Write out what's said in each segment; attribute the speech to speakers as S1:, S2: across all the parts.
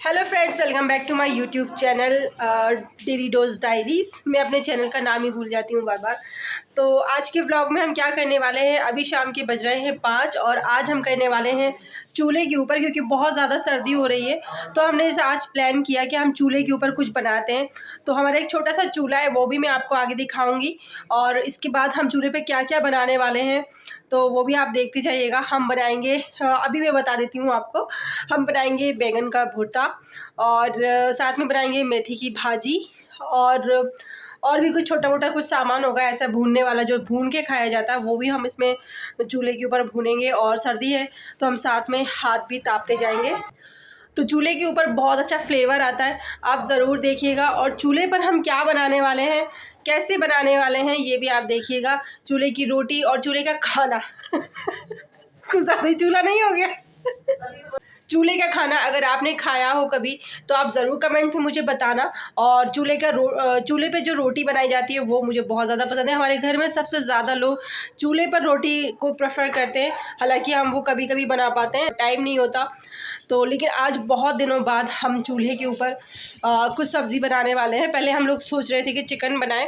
S1: Hello friends, welcome back to my YouTube channel daily dose diaries. मैं अपने channel का नाम ही भूल जाती हूँ बार बार। तो आज के व्लॉग में हम क्या करने वाले हैं, अभी शाम के बज रहे हैं 5 और आज हम करने वाले हैं चूल्हे के ऊपर, क्योंकि बहुत ज़्यादा सर्दी हो रही है। तो हमने इसे आज प्लान किया कि हम चूल्हे के ऊपर कुछ बनाते हैं। तो हमारा एक छोटा सा चूल्हा है, वो भी मैं आपको आगे दिखाऊंगी। और इसके बाद हम चूल्हे पे क्या क्या बनाने वाले हैं तो वो भी आप देखते जाइएगा। हम बनाएंगे, अभी मैं बता देती हूँ आपको, हम बनाएंगे बैंगन का भुर्ता और साथ में बनाएंगे मेथी की भाजी और भी कुछ छोटा मोटा कुछ सामान होगा ऐसा भूनने वाला, जो भून के खाया जाता है, वो भी हम इसमें चूल्हे के ऊपर भूनेंगे। और सर्दी है तो हम साथ में हाथ भी तापते जाएंगे। तो चूल्हे के ऊपर बहुत अच्छा फ्लेवर आता है, आप ज़रूर देखिएगा। और चूल्हे पर हम क्या बनाने वाले हैं, कैसे बनाने वाले हैं, ये भी आप देखिएगा। चूल्हे की रोटी और चूल्हे का खाना कुछ ज़्यादा ही चूल्हा नहीं हो गया चूल्हे का खाना अगर आपने खाया हो कभी तो आप ज़रूर कमेंट में मुझे बताना। और चूल्हे पे जो रोटी बनाई जाती है वो मुझे बहुत ज़्यादा पसंद है। हमारे घर में सबसे ज़्यादा लोग चूल्हे पर रोटी को प्रेफर करते हैं, हालांकि हम वो कभी कभी बना पाते हैं, टाइम नहीं होता तो। लेकिन आज बहुत दिनों बाद हम चूल्हे के ऊपर कुछ सब्ज़ी बनाने वाले हैं। पहले हम लोग सोच रहे थे कि चिकन बनाएं,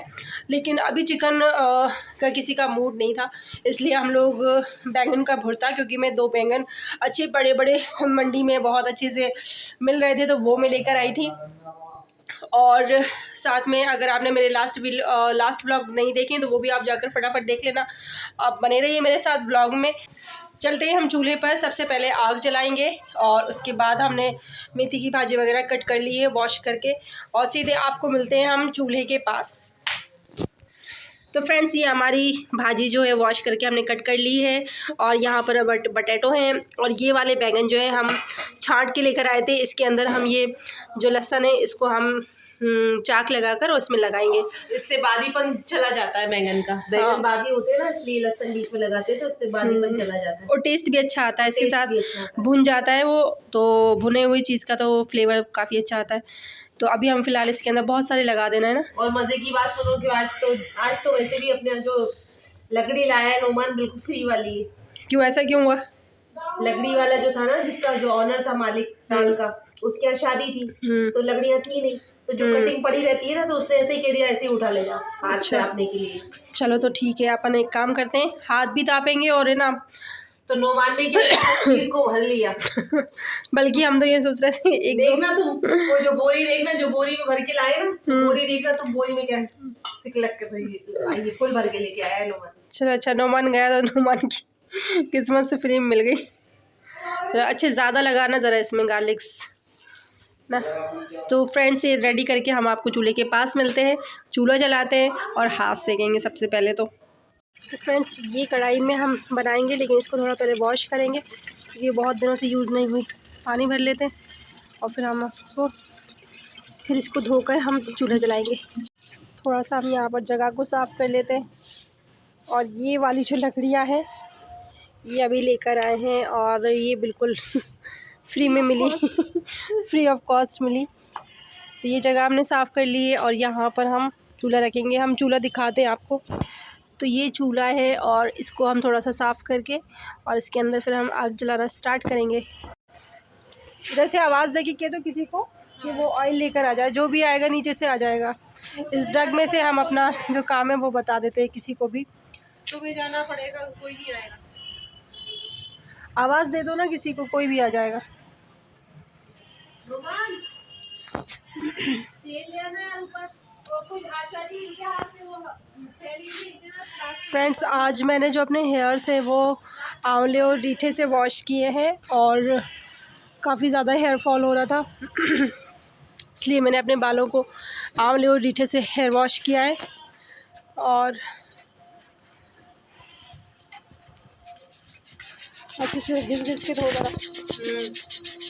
S1: लेकिन अभी चिकन का किसी का मूड नहीं था, इसलिए हम लोग बैंगन का भुर्ता, क्योंकि मैं 2 बैंगन अच्छे बड़े बड़े मंडी में बहुत अच्छे से मिल रहे थे तो वो मैं लेकर आई थी। और साथ में अगर आपने मेरे लास्ट ब्लॉग नहीं देखे तो वो भी आप जाकर फटाफट देख लेना। आप बने रहिए मेरे साथ ब्लॉग में। चलते हैं हम चूल्हे पर। सबसे पहले आग जलाएंगे और उसके बाद हमने मेथी की भाजी वगैरह कट कर ली है वॉश करके, और सीधे आपको मिलते हैं हम चूल्हे के पास। तो फ्रेंड्स, ये हमारी भाजी जो है वॉश करके हमने कट कर ली है, और यहाँ पर बटेटो हैं, और ये वाले बैंगन जो है हम छांट के लेकर आए थे। इसके अंदर हम ये जो लहसुन है इसको हम चाक लगाकर उसमें लगाएंगे,
S2: इससे बादीपन चला जाता है बैंगन का। बैंगन बादी होते हैं ना, इसलिए लहसुन बीच में लगाते हैं तो इससे बादीपन चला जाता है
S1: और टेस्ट भी अच्छा आता है। इसके साथ भुन जाता है वो, तो भुने हुई चीज़ का तो फ्लेवर काफ़ी अच्छा आता है। तो अभी हम फिलहाल इसके अंदर बहुत सारे लगा देना है ना।
S2: और मजे की बात सुनो कि आज तो वैसे भी अपने जो लकड़ी लाया है नोमान बिल्कुल फ्री वाली है।
S1: क्यों, ऐसा क्यों हुआ?
S2: लकड़ी वाला जो था ना, जिसका जो ऑनर था मालिक टाल का, उसके यहाँ शादी थी तो लकड़ियाँ थी नहीं, तो जो कटिंग पड़ी रहती है ना, तो उसने ऐसे ही कह दिया ऐसे ही उठा ले जा हाथ से आपने के लिए।
S1: चलो तो ठीक है, अपन एक काम करते हैं, हाथ भी तापेंगे और है ना।
S2: तो नोमान ने क्या इसको भर लिया
S1: बल्कि हम तो ये सोच रहे थे एक
S2: देखना तुम वो जो बोरी देखना, जो बोरी में भर के लाए ना, बोरी देखना तुम, बोरी में क्या सिकलक के भरी ये फुल भर के लेके आया है नोमान।
S1: चलो अच्छा, नोमान गया तो नोमान की किस्मत से फ्री मिल गई। चलो अच्छे ज़्यादा लगाना ज़रा इसमें गार्लिक्स ना। तो फ्रेंड्स, ये रेडी करके हम आपको चूल्हे के पास मिलते हैं। चूल्हा जलाते हैं और हाथ सेकेंगे सबसे पहले तो फ्रेंड्स ये कढ़ाई में हम बनाएंगे, लेकिन इसको थोड़ा पहले वॉश करेंगे क्योंकि बहुत दिनों से यूज़ नहीं हुई। पानी भर लेते हैं और फिर इसको धोकर हम चूल्हा जलाएंगे। थोड़ा सा हम यहाँ पर जगह को साफ़ कर लेते हैं। और ये वाली जो लकड़ियाँ हैं ये अभी लेकर आए हैं, और ये बिल्कुल फ्री में मिली फ्री ऑफ कॉस्ट मिली। तो ये जगह हमने साफ़ कर ली है और यहाँ पर हम चूल्हा रखेंगे। हम चूल्हा दिखाते हैं आपको। तो ये चूल्हा है और इसको हम थोड़ा सा साफ़ करके और इसके अंदर फिर हम आग जलाना स्टार्ट करेंगे। इधर से आवाज़ देके कह दो किसी को कि वो ऑयल लेकर आ जाए, जो भी आएगा नीचे से आ जाएगा। इस डग में से हम अपना जो काम है वो बता देते हैं किसी को भी।
S2: तुम्हें जाना पड़ेगा, कोई नहीं आएगा।
S1: आवाज़ दे दो ना किसी को, कोई भी आ जाएगा। फ्रेंड्स, आज मैंने जो अपने हेयर्स हैं वो आंवले और रीठे से वॉश किए हैं, और काफ़ी ज़्यादा हेयर फॉल हो रहा था इसलिए मैंने अपने बालों को आंवले और रीठे से हेयर वॉश किया है। और अच्छे से घिस के धो रहा।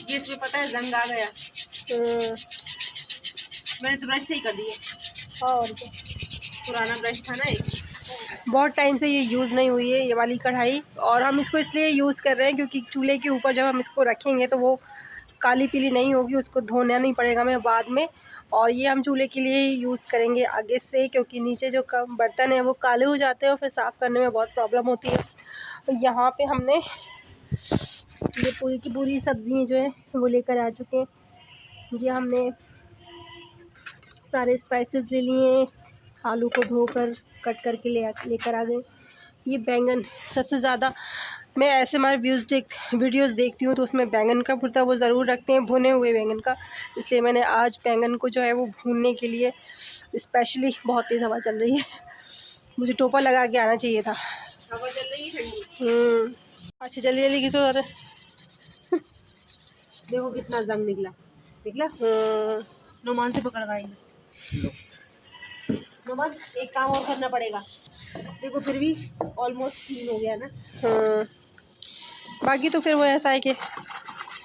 S2: ये इसमें पता है जंग आ गया, मैंने तो ब्रश से ही कर दिया।
S1: और क्या,
S2: पुराना ब्रश था ना एक,
S1: बहुत टाइम से ये यूज़ नहीं हुई है ये वाली कढ़ाई। और हम इसको इसलिए यूज़ कर रहे हैं क्योंकि चूल्हे के ऊपर जब हम इसको रखेंगे तो वो काली पीली नहीं होगी, उसको धोना नहीं पड़ेगा हमें बाद में। और ये हम चूल्हे के लिए यूज़ करेंगे आगे से, क्योंकि नीचे जो बर्तन है वो काले हो जाते हैं और फिर साफ़ करने में बहुत प्रॉब्लम होती है। तो यहाँ पे हमने ये पूरी की पूरी सब्ज़ी जो है वो लेकर आ चुके हैं। ये हमने सारे स्पाइसेस ले लिए, आलू को धोकर कट करके लेकर आ गए। ये बैंगन सबसे ज़्यादा मैं ऐसे हमारे वीडियोस देखती हूँ तो उसमें बैंगन का भुर्ता वो ज़रूर रखते हैं, भुने हुए बैंगन का, इसलिए मैंने आज बैंगन को जो है वो भूनने के लिए स्पेशली, बहुत तेज़ हवा चल रही है, मुझे टोपा लगा के आना चाहिए था।
S2: हवा चल रही है ठंडी।
S1: अच्छा जल्दी जल्दी किसो ज़रा
S2: देखो कितना जंग निकला, निकला। नोमान से पकड़वाएंगे। नोमान एक काम और करना पड़ेगा, देखो फिर भी ऑलमोस्ट क्लीन हो गया ना।
S1: बाकी तो फिर वो ऐसा है कि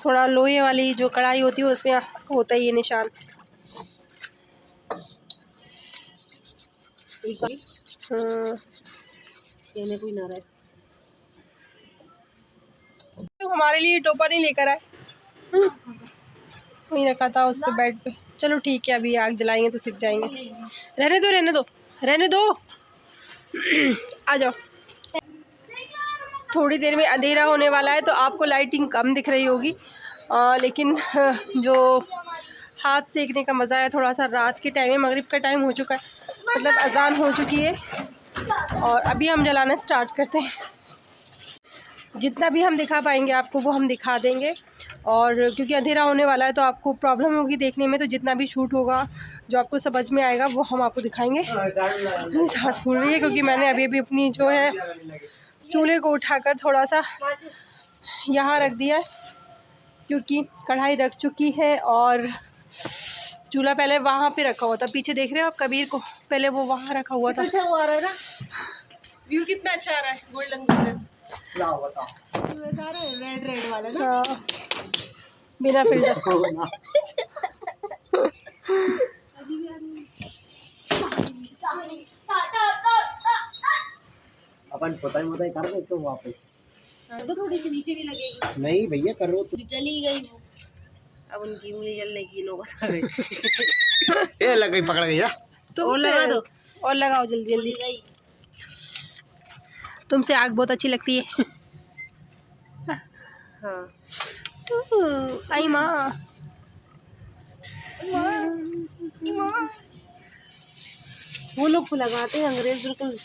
S1: थोड़ा लोहे वाली जो कढ़ाई होती है उसमें होता ही ये निशान।
S2: कहने कोई ना रहे।
S1: तो हमारे लिए टोपा नहीं लेकर आए, वहीं रखा था उस पे बेड पे। चलो ठीक है, अभी आग जलाएंगे तो सीख जाएंगे। रहने दो रहने दो रहने दो आ जाओ। थोड़ी देर में अंधेरा होने वाला है तो आपको लाइटिंग कम दिख रही होगी, लेकिन जो हाथ सेकने का मज़ा है थोड़ा सा रात के टाइम में, मगरिब का टाइम हो चुका है, मतलब अजान हो चुकी है और अभी हम जलाना स्टार्ट करते हैं। जितना भी हम दिखा पाएंगे आपको वो हम दिखा देंगे, और क्योंकि अंधेरा होने वाला है तो आपको प्रॉब्लम होगी देखने में, तो जितना भी शूट होगा जो आपको समझ में आएगा वो हम आपको दिखाएंगे। सांस फूल रही है क्योंकि मैंने अभी अभी अपनी जो है चूल्हे को उठाकर थोड़ा सा यहाँ रख दिया है, क्योंकि कढ़ाई रख चुकी है और चूल्हा पहले वहाँ पे रखा हुआ था। पीछे देख रहे हो आप कबीर को, पहले वो वहाँ रखा हुआ था।
S2: अच्छा हुआ रहा है ना, व्यू कितना अच्छा आ रहा है, गोल्डन गोल्डन रेड रेड वाला ना।
S1: हाँ, बिना फिल्टर।
S3: अपन पोताई मोताई कर दे तो वापस
S2: तो थोड़ी सी नीचे भी लगेगी।
S3: नहीं भैया कर रो तो
S2: चली गई वो, अब उनकी उंगली जलने की लोग
S3: ये लग गई, पकड़ गई यार।
S1: और लगा दो, और लगाओ जल्दी जल्दी।
S2: गई।
S1: तुमसे आग बहुत अच्छी लगती है।
S2: हाँ
S1: आई माँ,
S2: वो लोग को लगाते हैं अंग्रेज बिल्कुल।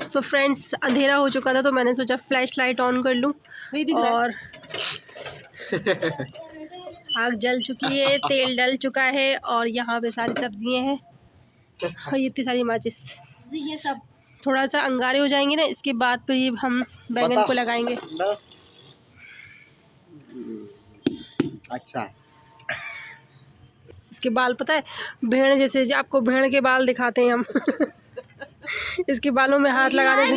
S1: सो फ्रेंड्स अंधेरा हो चुका था तो मैंने सोचा फ्लैश लाइट ऑन कर लूँ, और आग जल चुकी है, तेल डल चुका है और यहाँ पे सारी सब्जियाँ हैं और ये इतनी सारी माचिस।
S2: ये सब
S1: थोड़ा सा अंगारे हो जाएंगे ना, इसके बाद फिर ये हम बैंगन को लगाएंगे।
S3: अच्छा
S1: इसके बाल पता है भेड़ जैसे, जो आपको भेड़ के बाल दिखाते हैं हम इसके बालों में हाथ लगाने से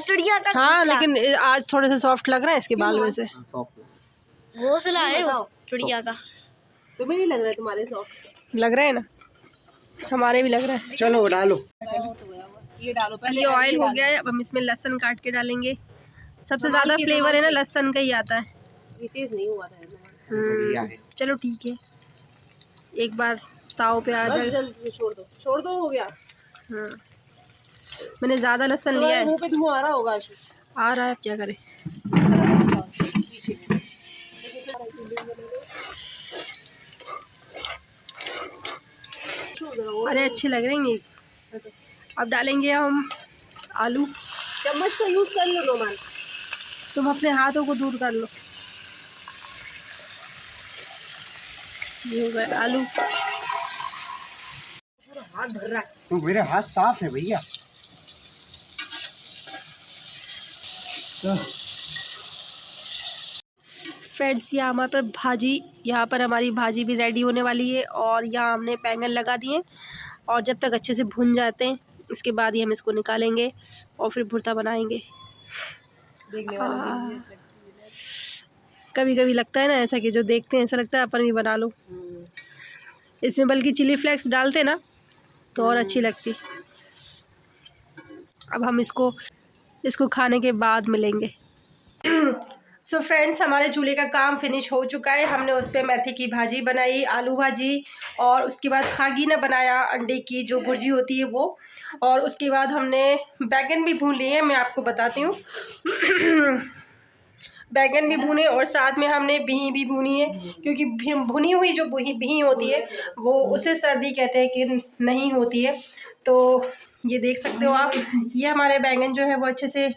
S2: चिड़िया का
S1: हाँ, लेकिन आज थोड़े से सॉफ्ट लग रहा है इसके बाल वैसे।
S2: घोंसला है वो चिड़िया का। तुम्हें नहीं लग रहा है? तुम्हारे सॉफ्ट
S1: लग रहा है ना, हमारे भी लग रहा है।
S3: चलो डालो,
S2: ये डालो
S1: पहले ऑयल हो गया है, अब हम इसमें लहसुन काट के डालेंगे। सबसे ज़्यादा फ्लेवर है ना लहसुन का ही आता है।
S2: ये तेज नहीं हुआ था।
S3: बढ़िया है।
S1: चलो ठीक है, एक बार ताव पे आ जाए।
S2: छोड़ दो हो गया।
S1: हाँ, मैंने ज़्यादा लहसुन लिया है।
S2: मुंह पे धुआं आ रहा होगा।
S1: आ रहा है, क्या करें। अरे अच्छे लग रहे हैं। अब डालेंगे हम आलू।
S2: चम्मच का यूज कर लो रोमान,
S1: तुम अपने हाथों को दूर कर लो। ये हो गए आलू।
S2: हाथ भर रहा है।
S3: तो मेरे हाथ साफ है भैया।
S1: फ्रेंड्स यहाँ पर हमारी भाजी भी रेडी होने वाली है, और यहाँ हमने बैंगन लगा दिए, और जब तक अच्छे से भुन जाते हैं इसके बाद ही हम इसको निकालेंगे और फिर भुर्ता बनाएंगे। कभी कभी लगता है ना ऐसा कि जो देखते हैं ऐसा लगता है अपन भी बना लो। इसमें बल्कि चिली फ्लेक्स डालते ना तो और अच्छी लगती। अब हम इसको खाने के बाद मिलेंगे। सो फ्रेंड्स हमारे चूल्हे का काम फिनिश हो चुका है। हमने उस पर मेथी की भाजी बनाई, आलू भाजी, और उसके बाद खागीना बनाया, अंडे की जो भुर्जी होती है वो, और उसके बाद हमने बैगन भी भून लिए हैं। मैं आपको बताती हूँ। बैगन भी भुने और साथ में हमने बिही भी भुनी है, क्योंकि भुनी हुई जो बिही होती है वो उसे सर्दी कहते हैं कि नहीं होती है। तो ये देख सकते हो आप, ये हमारे बैंगन जो है वो अच्छे से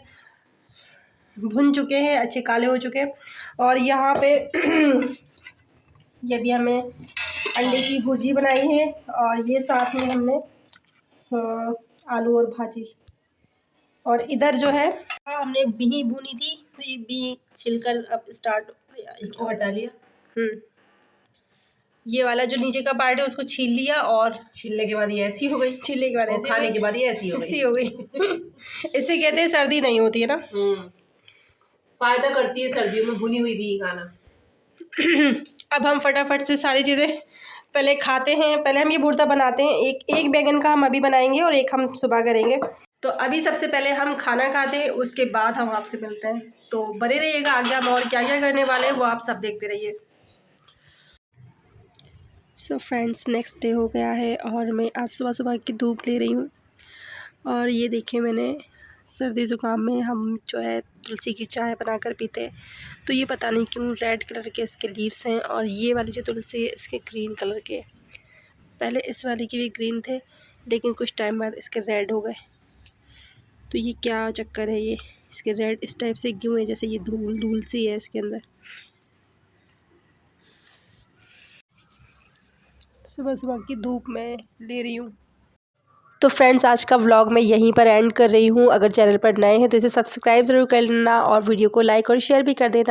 S1: भुन चुके हैं, अच्छे काले हो चुके हैं। और यहाँ पे ये भी हमने अंडे की भुर्जी बनाई है और ये साथ में हमने आलू और भाजी। और इधर जो है हमने बिही भुनी थी, तो ये बिही छिलकर अब स्टार्ट,
S2: इसको हटा लिया।
S1: ये वाला जो नीचे का पार्ट है उसको छील लिया और
S2: छीलने के बाद ये ऐसी हो गई,
S1: छीलने के बाद
S2: और
S1: ऐसी
S2: खाने
S1: हो
S2: के बाद ये ऐसी हो गई।
S1: ऐसी हो गई। इससे कहते हैं सर्दी नहीं होती है ना।
S2: फायदा करती है सर्दियों में भुनी हुई भी खाना।
S1: अब हम फटाफट से सारी चीज़ें पहले खाते हैं। पहले हम ये भुर्ता बनाते हैं, एक बैगन का हम अभी बनाएंगे और एक हम सुबह करेंगे। तो अभी सबसे पहले हम खाना खाते हैं, उसके बाद हम आपसे मिलते हैं। तो बने रहिएगा, आगे हम और क्या क्या करने वाले हैं वो आप सब देखते रहिए। सो फ्रेंड्स, नेक्स्ट डे हो गया है और मैं आज सुबह सुबह की धूप ले रही हूँ। और ये देखिए, मैंने सर्दी ज़ुकाम में हम जो है तुलसी की चाय बनाकर पीते हैं, तो ये पता नहीं क्यों रेड कलर के इसके लीव्स हैं और ये वाली जो तुलसी है इसके ग्रीन कलर के। पहले इस वाली के भी ग्रीन थे, लेकिन कुछ टाइम बाद इसके रेड हो गए। तो ये क्या चक्कर है, ये इसके रेड इस टाइप से क्यों है, जैसे ये धूल धूल सी है इसके अंदर। सुबह सुबह की धूप में ले रही हूँ। तो फ्रेंड्स, आज का व्लॉग मैं यहीं पर एंड कर रही हूँ। अगर चैनल पर नए हैं तो इसे सब्सक्राइब ज़रूर कर लेना और वीडियो को लाइक और शेयर भी कर देना।